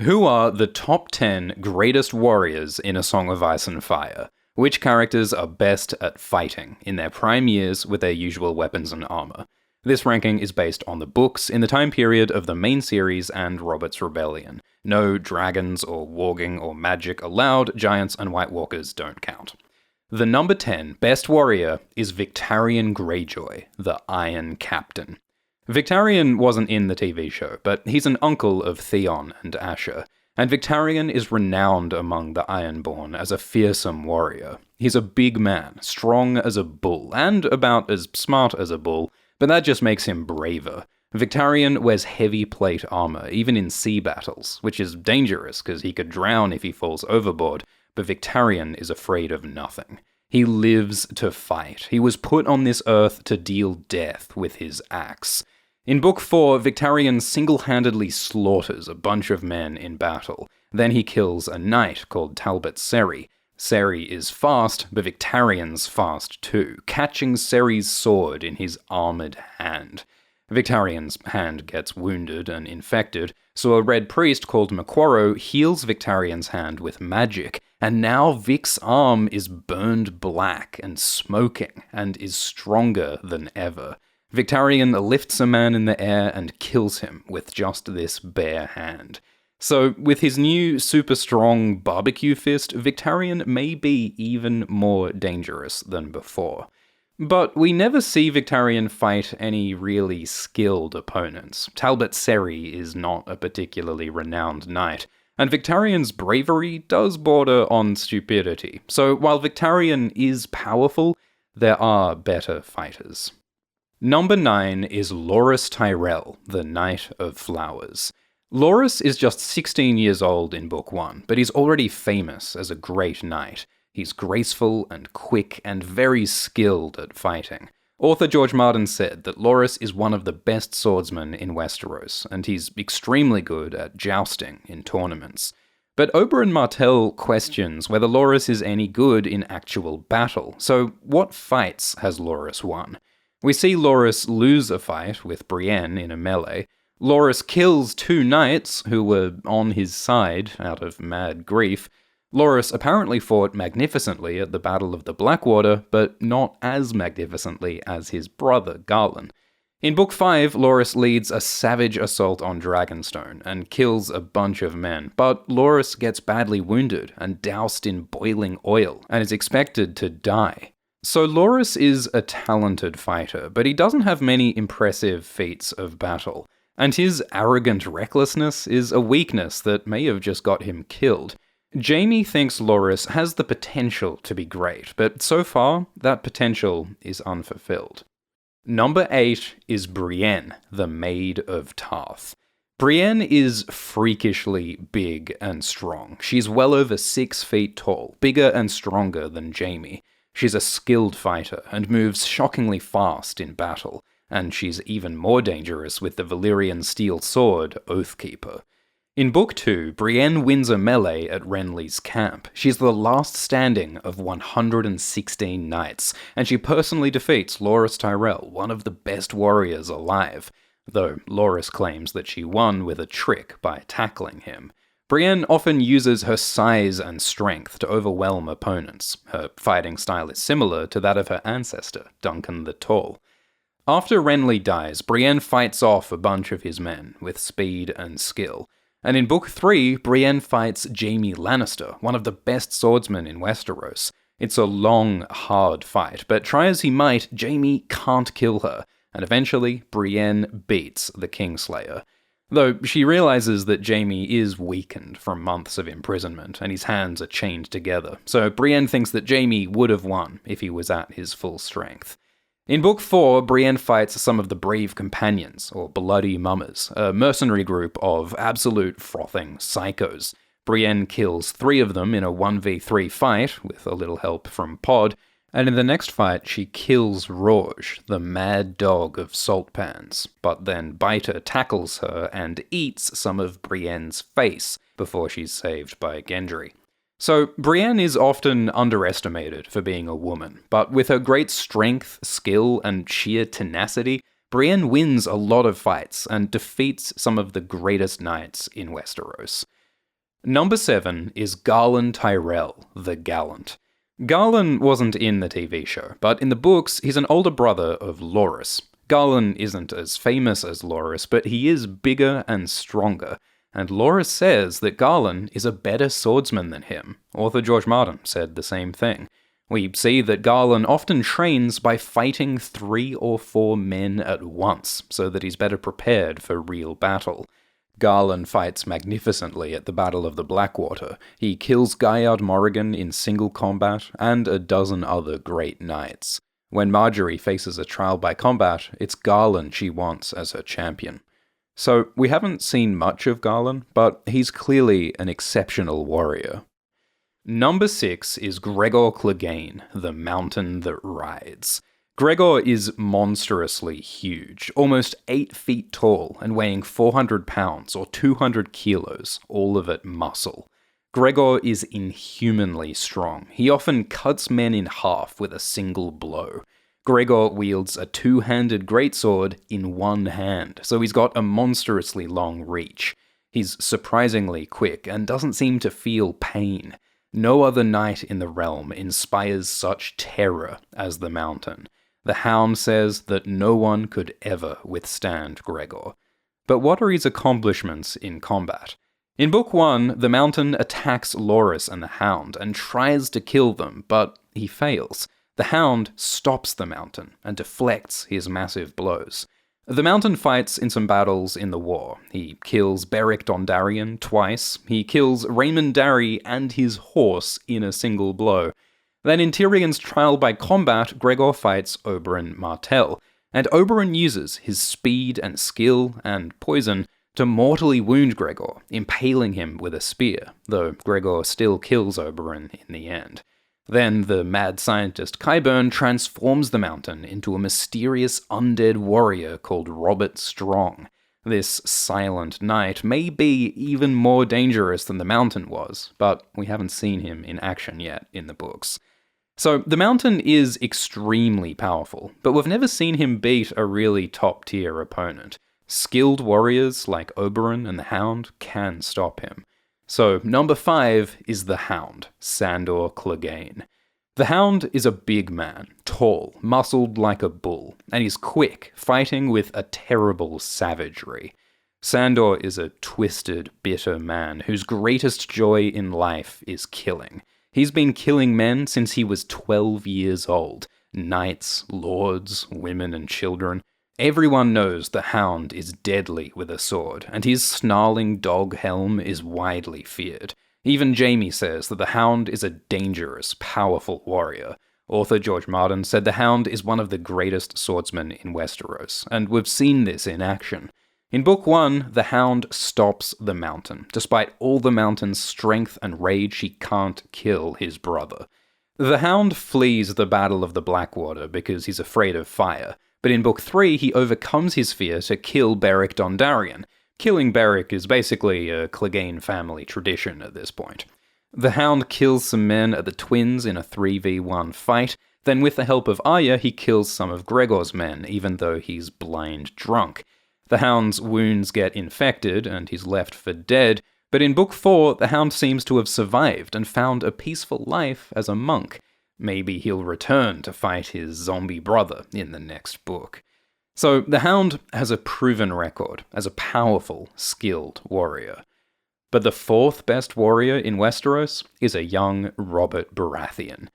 Who are the top 10 greatest warriors in A Song of Ice and Fire? Which characters are best at fighting in their prime years with their usual weapons and armor? This ranking is based on the books in the time period of the main series and Robert's Rebellion. No dragons or warging or magic allowed, giants and White Walkers don't count. The number 10 best warrior is Victarion Greyjoy, the Iron Captain. Victarion wasn't in the TV show, but he's an uncle of Theon and Asher, and Victarion is renowned among the Ironborn as a fearsome warrior. He's a big man, strong as a bull, and about as smart as a bull, but that just makes him braver. Victarion wears heavy plate armor, even in sea battles, which is dangerous because he could drown if he falls overboard, but Victarion is afraid of nothing. He lives to fight. He was put on this earth to deal death with his axe. In Book 4, Victarion single-handedly slaughters a bunch of men in battle. Then he kills a knight called Talbot Serry. Serry is fast, but Victarion's fast too, catching Serry's sword in his armoured hand. Victarion's hand gets wounded and infected, so a red priest called Maquoro heals Victarion's hand with magic, and now Vic's arm is burned black and smoking, and is stronger than ever. Victarion lifts a man in the air and kills him with just this bare hand. So, with his new super strong barbecue fist, Victarion may be even more dangerous than before. But we never see Victarion fight any really skilled opponents. Talbot Serry is not a particularly renowned knight, and Victarion's bravery does border on stupidity. So while Victarion is powerful, there are better fighters. Number 9 is Loras Tyrell, the Knight of Flowers. Loras is just 16 years old in Book 1, but he's already famous as a great knight. He's graceful and quick and very skilled at fighting. Author George Martin said that Loras is one of the best swordsmen in Westeros, and he's extremely good at jousting in tournaments. But Oberyn Martell questions whether Loras is any good in actual battle, so what fights has Loras won? We see Loras lose a fight with Brienne in a melee. Loras kills 2 knights who were on his side out of mad grief. Loras apparently fought magnificently at the Battle of the Blackwater, but not as magnificently as his brother Garlan. In Book 5, Loras leads a savage assault on Dragonstone and kills a bunch of men, but Loras gets badly wounded and doused in boiling oil and is expected to die. So Loras is a talented fighter, but he doesn't have many impressive feats of battle, and his arrogant recklessness is a weakness that may have just got him killed. Jaime thinks Loras has the potential to be great, but so far, that potential is unfulfilled. Number 8 is Brienne, the Maid of Tarth. Brienne is freakishly big and strong. She's well over 6 feet tall, bigger and stronger than Jaime. She's a skilled fighter and moves shockingly fast in battle, and she's even more dangerous with the Valyrian steel sword, Oathkeeper. In Book 2, Brienne wins a melee at Renly's camp. She's the last standing of 116 knights, and she personally defeats Loras Tyrell, one of the best warriors alive, though Loras claims that she won with a trick by tackling him. Brienne often uses her size and strength to overwhelm opponents. Her fighting style is similar to that of her ancestor, Duncan the Tall. After Renly dies, Brienne fights off a bunch of his men with speed and skill. And in Book 3, Brienne fights Jaime Lannister, one of the best swordsmen in Westeros. It's a long, hard fight, but try as he might, Jaime can't kill her, and eventually Brienne beats the Kingslayer. Though she realizes that Jaime is weakened from months of imprisonment, and his hands are chained together, so Brienne thinks that Jaime would have won if he was at his full strength. In Book 4, Brienne fights some of the Brave Companions, or Bloody Mummers, a mercenary group of absolute frothing psychos. Brienne kills 3 of them in a 1v3 fight, with a little help from Pod, and in the next fight she kills Rouge, the mad dog of salt pans, but then Biter tackles her and eats some of Brienne's face before she's saved by Gendry. So, Brienne is often underestimated for being a woman, but with her great strength, skill, and sheer tenacity, Brienne wins a lot of fights and defeats some of the greatest knights in Westeros. Number 7 is Garlan Tyrell, the Gallant. Garlan wasn't in the TV show, but in the books, he's an older brother of Loras. Garlan isn't as famous as Loras, but he is bigger and stronger, and Loras says that Garlan is a better swordsman than him. Author George Martin said the same thing. We see that Garlan often trains by fighting 3 or 4 men at once, so that he's better prepared for real battle. Garlan fights magnificently at the Battle of the Blackwater. He kills Gaiard Morrigan in single combat, and a dozen other great knights. When Marjorie faces a trial by combat, it's Garlan she wants as her champion. So, we haven't seen much of Garlan, but he's clearly an exceptional warrior. Number 6 is Gregor Clegane, the Mountain that Rides. Gregor is monstrously huge, almost 8 feet tall and weighing 400 pounds or 200 kilos, all of it muscle. Gregor is inhumanly strong. He often cuts men in half with a single blow. Gregor wields a 2-handed greatsword in one hand, so he's got a monstrously long reach. He's surprisingly quick and doesn't seem to feel pain. No other knight in the realm inspires such terror as the Mountain. The Hound says that no one could ever withstand Gregor. But what are his accomplishments in combat? In Book 1, the Mountain attacks Loras and the Hound and tries to kill them, but he fails. The Hound stops the Mountain and deflects his massive blows. The Mountain fights in some battles in the war. He kills Beric Dondarrion twice. He kills Raymond Darry and his horse in a single blow. Then in Tyrion's trial by combat, Gregor fights Oberyn Martell, and Oberyn uses his speed and skill and poison to mortally wound Gregor, impaling him with a spear, though Gregor still kills Oberyn in the end. Then the mad scientist Qyburn transforms the Mountain into a mysterious undead warrior called Robert Strong. This silent knight may be even more dangerous than the Mountain was, but we haven't seen him in action yet in the books. So the Mountain is extremely powerful, but we've never seen him beat a really top-tier opponent. Skilled warriors like Oberyn and the Hound can stop him. So, number 5 is the Hound, Sandor Clegane. The Hound is a big man, tall, muscled like a bull, and he's quick, fighting with a terrible savagery. Sandor is a twisted, bitter man whose greatest joy in life is killing. He's been killing men since he was 12 years old. Knights, lords, women and children. Everyone knows the Hound is deadly with a sword, and his snarling dog helm is widely feared. Even Jaime says that the Hound is a dangerous, powerful warrior. Author George Martin said the Hound is one of the greatest swordsmen in Westeros, and we've seen this in action. In Book 1, the Hound stops the Mountain. Despite all the Mountain's strength and rage, he can't kill his brother. The Hound flees the Battle of the Blackwater because he's afraid of fire. But in Book 3, he overcomes his fear to kill Beric Dondarrion. Killing Beric is basically a Clegane family tradition at this point. The Hound kills some men at the Twins in a 3v1 fight, then with the help of Arya, he kills some of Gregor's men, even though he's blind drunk. The Hound's wounds get infected, and he's left for dead, but in Book 4, the Hound seems to have survived and found a peaceful life as a monk. Maybe he'll return to fight his zombie brother in the next book. So the Hound has a proven record as a powerful, skilled warrior. But the 4th best warrior in Westeros is a young Robert Baratheon.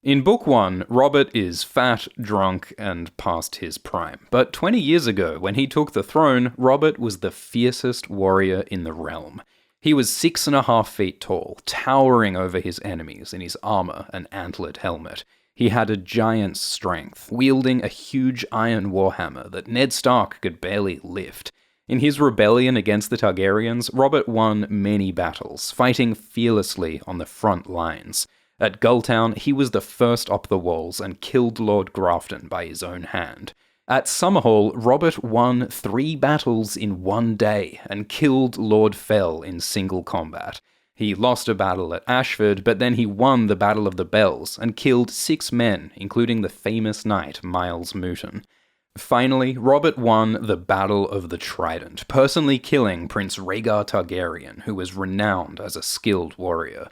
In Book 1, Robert is fat, drunk, and past his prime. But 20 years ago, when he took the throne, Robert was the fiercest warrior in the realm. He was 6.5 feet tall, towering over his enemies in his armor and antlered helmet. He had a giant's strength, wielding a huge iron warhammer that Ned Stark could barely lift. In his rebellion against the Targaryens, Robert won many battles, fighting fearlessly on the front lines. At Gulltown, he was the first up the walls and killed Lord Grafton by his own hand. At Summerhall, Robert won 3 battles in one day and killed Lord Fell in single combat. He lost a battle at Ashford, but then he won the Battle of the Bells and killed 6 men, including the famous knight Miles Mooton. Finally, Robert won the Battle of the Trident, personally killing Prince Rhaegar Targaryen, who was renowned as a skilled warrior.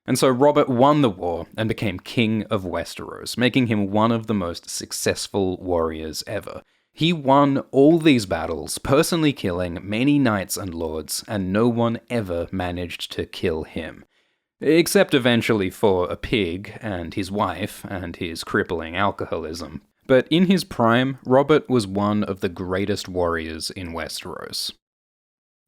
And so Robert won the war and became King of Westeros, making him one of the most successful warriors ever. He won all these battles, personally killing many knights and lords, and no one ever managed to kill him. Except eventually for a pig, and his wife, and his crippling alcoholism. But in his prime, Robert was one of the greatest warriors in Westeros.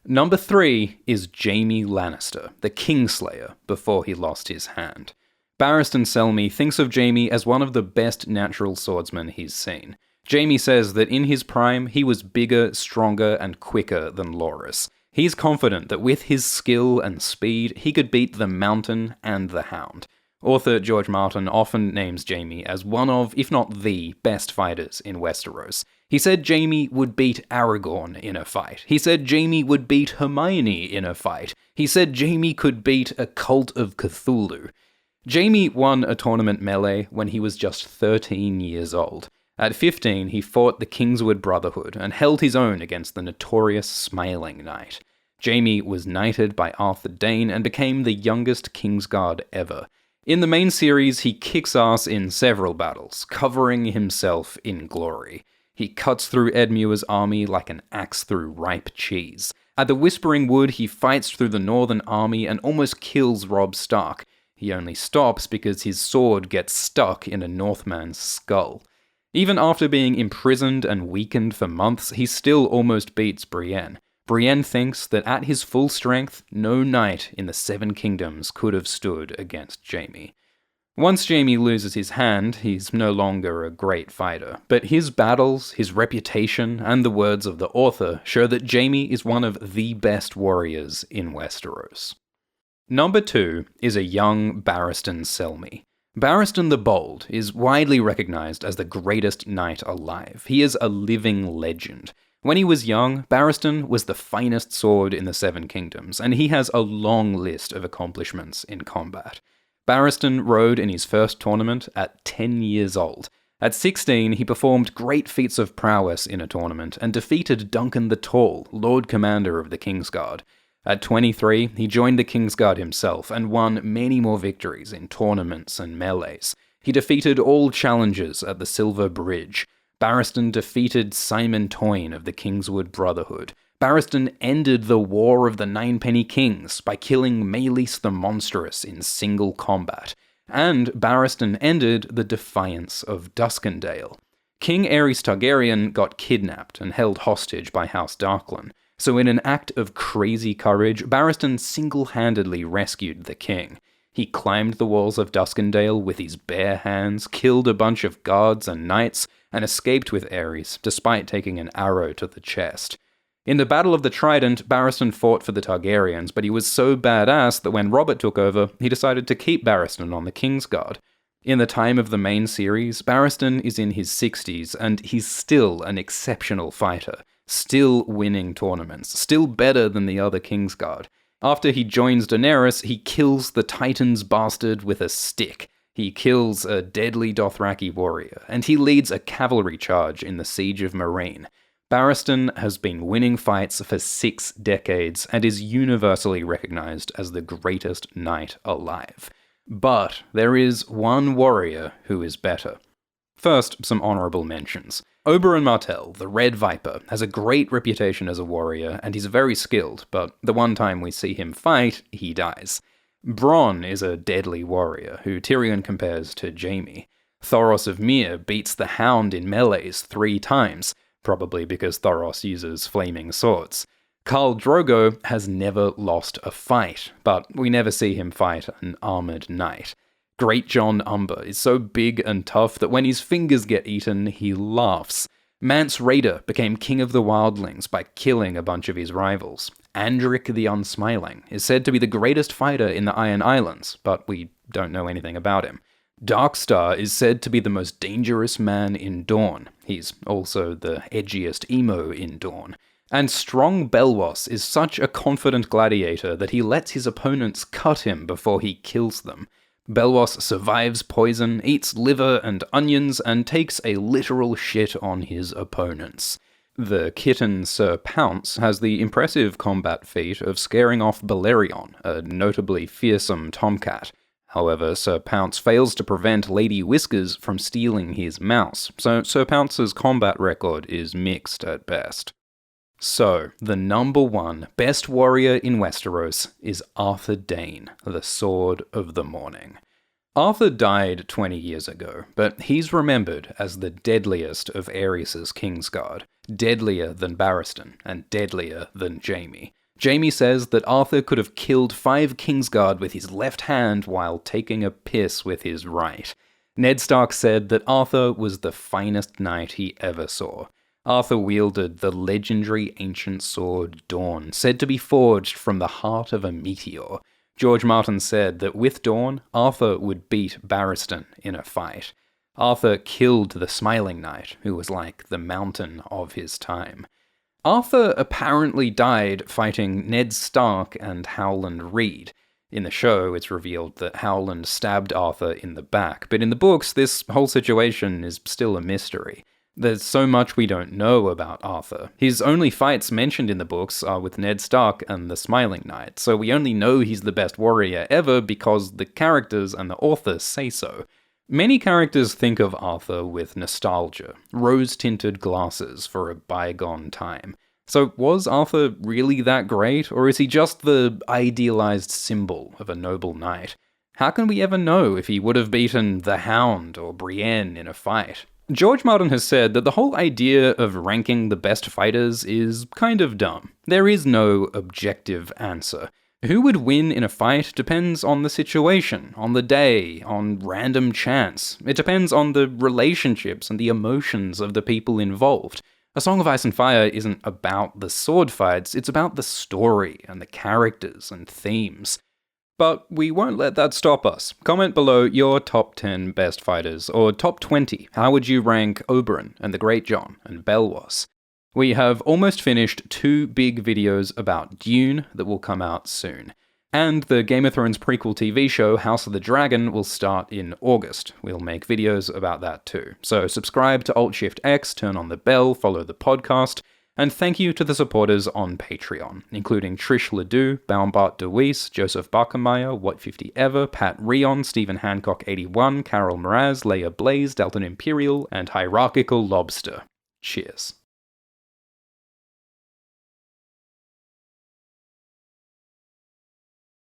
Number 3 is Jaime Lannister, the Kingslayer, before he lost his hand. Barristan Selmy thinks of Jaime as one of the best natural swordsmen he's seen. Jaime says that in his prime, he was bigger, stronger, and quicker than Loras. He's confident that with his skill and speed, he could beat the Mountain and the Hound. Author George Martin often names Jaime as one of, if not the, best fighters in Westeros. He said Jaime would beat Aragorn in a fight. He said Jaime would beat Hermione in a fight. He said Jaime could beat a cult of Cthulhu. Jaime won a tournament melee when he was just 13 years old. At 15, he fought the Kingswood Brotherhood and held his own against the notorious Smiling Knight. Jaime was knighted by Arthur Dayne and became the youngest Kingsguard ever. In the main series, he kicks ass in several battles, covering himself in glory. He cuts through Edmure's army like an axe through ripe cheese. At the Whispering Wood, he fights through the Northern army and almost kills Robb Stark. He only stops because his sword gets stuck in a Northman's skull. Even after being imprisoned and weakened for months, he still almost beats Brienne. Brienne thinks that at his full strength, no knight in the Seven Kingdoms could have stood against Jaime. Once Jaime loses his hand, he's no longer a great fighter, but his battles, his reputation, and the words of the author show that Jaime is one of the best warriors in Westeros. Number 2 is a young Barristan Selmy. Barristan the Bold is widely recognised as the greatest knight alive. He is a living legend. When he was young, Barristan was the finest sword in the Seven Kingdoms, and he has a long list of accomplishments in combat. Barristan rode in his first tournament at 10 years old. At 16, he performed great feats of prowess in a tournament and defeated Duncan the Tall, Lord Commander of the Kingsguard. At 23, he joined the Kingsguard himself and won many more victories in tournaments and melees. He defeated all challengers at the Silver Bridge. Barristan defeated Simon Toyne of the Kingswood Brotherhood. Barristan ended the War of the Ninepenny Kings by killing Maelys the Monstrous in single combat. And Barristan ended the Defiance of Duskendale. King Aerys Targaryen got kidnapped and held hostage by House Darklan. So in an act of crazy courage, Barristan single-handedly rescued the king. He climbed the walls of Duskendale with his bare hands, killed a bunch of guards and knights, and escaped with Aerys, despite taking an arrow to the chest. In the Battle of the Trident, Barristan fought for the Targaryens, but he was so badass that when Robert took over, he decided to keep Barristan on the Kingsguard. In the time of the main series, Barristan is in his 60s, and he's still an exceptional fighter, still winning tournaments, still better than the other Kingsguard. After he joins Daenerys, he kills the Titan's bastard with a stick. He kills a deadly Dothraki warrior, and he leads a cavalry charge in the Siege of Meereen. Barristan has been winning fights for 6 decades and is universally recognized as the greatest knight alive. But there is one warrior who is better. First, some honourable mentions. Oberyn Martell, the Red Viper, has a great reputation as a warrior, and he's very skilled, but the one time we see him fight, he dies. Bronn is a deadly warrior, who Tyrion compares to Jaime. Thoros of Myr beats the Hound in melees 3 times, probably because Thoros uses flaming swords. Khal Drogo has never lost a fight, but we never see him fight an armoured knight. Great Jon Umber is so big and tough that when his fingers get eaten, he laughs. Mance Rayder became king of the wildlings by killing a bunch of his rivals. Andrik the Unsmiling is said to be the greatest fighter in the Iron Islands, but we don't know anything about him. Darkstar is said to be the most dangerous man in Dorne. He's also the edgiest emo in Dorne. And Strong Belwas is such a confident gladiator that he lets his opponents cut him before he kills them. Belwas survives poison, eats liver and onions, and takes a literal shit on his opponents. The kitten Sir Pounce has the impressive combat feat of scaring off Balerion, a notably fearsome tomcat. However, Sir Pounce fails to prevent Lady Whiskers from stealing his mouse, so Sir Pounce's combat record is mixed at best. So, the number one best warrior in Westeros is Arthur Dayne, the Sword of the Morning. Arthur died 20 years ago, but he's remembered as the deadliest of Aerys' Kingsguard, deadlier than Barristan, and deadlier than Jaime. Jaime says that Arthur could have killed 5 Kingsguard with his left hand while taking a piss with his right. Ned Stark said that Arthur was the finest knight he ever saw. Arthur wielded the legendary ancient sword Dawn, said to be forged from the heart of a meteor. George Martin said that with Dawn, Arthur would beat Barristan in a fight. Arthur killed the Smiling Knight, who was like the mountain of his time. Arthur apparently died fighting Ned Stark and Howland Reed. In the show, it's revealed that Howland stabbed Arthur in the back, but in the books, this whole situation is still a mystery. There's so much we don't know about Arthur. His only fights mentioned in the books are with Ned Stark and the Smiling Knight, so we only know he's the best warrior ever because the characters and the author say so. Many characters think of Arthur with nostalgia, rose-tinted glasses for a bygone time. So was Arthur really that great, or is he just the idealized symbol of a noble knight? How can we ever know if he would have beaten the Hound or Brienne in a fight? George Martin has said that the whole idea of ranking the best fighters is kind of dumb. There is no objective answer. Who would win in a fight depends on the situation, on the day, on random chance. It depends on the relationships and the emotions of the people involved. A Song of Ice and Fire isn't about the sword fights, it's about the story and the characters and themes. But we won't let that stop us. Comment below your top 10 best fighters, or top 20. How would you rank Oberyn and the Great John and Belwas? We have almost finished 2 big videos about Dune that will come out soon. And the Game of Thrones prequel TV show House of the Dragon will start in August. We'll make videos about that too. So subscribe to Alt-Shift-X, turn on the bell, follow the podcast, and thank you to the supporters on Patreon, including Trish Ledoux, Baumbart de Weiss, Joseph Barkemeyer, What50Ever, Pat Rion, Stephen Hancock 81, Carol Mraz, Leia Blaze, Dalton Imperial, and Hierarchical Lobster. Cheers.